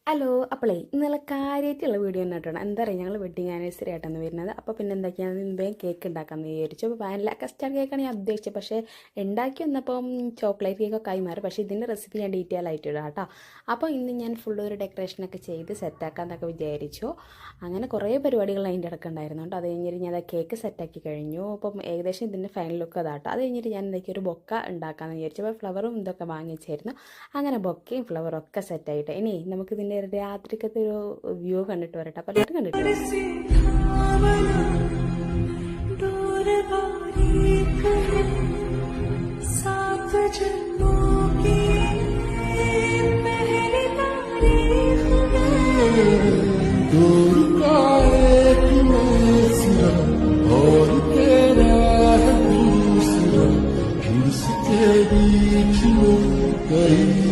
Hello അപ്പോളേ ഇന്നലെ കാര്യമായിട്ടുള്ള video തന്നെ കേട്ടോ. എന്താ പറയുക, ഞങ്ങൾ വെഡിങ് ആനിവേഴ്സറി ആയിട്ടാണ് വരുന്നത്. അപ്പോൾ പിന്നെ എന്തൊക്കെയാണ് മുമ്പേ കേക്ക് ഉണ്ടാക്കാമെന്ന് വിചാരിച്ചു. അപ്പോൾ വാനില കസ്റ്റാർഡ് കേക്കാണ് ഞാൻ ഉദ്ദേശിച്ചത്. പക്ഷേ ഉണ്ടാക്കി വന്നപ്പം ചോക്ലേറ്റ് കേക്കൊക്കെ ആയി മാറി. പക്ഷേ ഇതിൻ്റെ റെസിപ്പി ഞാൻ ഡീറ്റെയിൽ ആയിട്ട് ഇടാം കേട്ടോ. അപ്പോൾ ഇന്ന് ഞാൻ ഫുൾ ഒരു ഡെക്കറേഷനൊക്കെ ചെയ്ത് സെറ്റാക്കാമെന്നൊക്കെ വിചാരിച്ചു. അങ്ങനെ കുറേ പരിപാടികൾ അതിൻ്റെ ഇടക്കുണ്ടായിരുന്നു കേട്ടോ. അത് കഴിഞ്ഞിട്ട് ഞാൻ കേക്ക് സെറ്റാക്കി കഴിഞ്ഞു. അപ്പം ഏകദേശം ഇതിൻ്റെ ഫൈനൽ ലുക്ക് അതാട്ടോ. അത് കഴിഞ്ഞിട്ട് ഞാൻ എന്തൊക്കെ ഒരു ബൊക്ക ഉണ്ടാക്കാമെന്ന് വിചാരിച്ചു. അപ്പോൾ ഫ്ലവറും ഇതൊക്കെ വാങ്ങിച്ചായിരുന്നു. അങ്ങനെ ബൊക്കയും ഫ്ലവറും ഒക്കെ സെറ്റായിട്ട് ഇനി നമുക്കിതിൻ്റെ രാത്രിക്കത്തെ ഒരു വ്യൂ കണ്ടിട്ട് വരട്ടെ. അപ്പോൾ എല്ലാവരും കണ്ടിട്ട് Teरी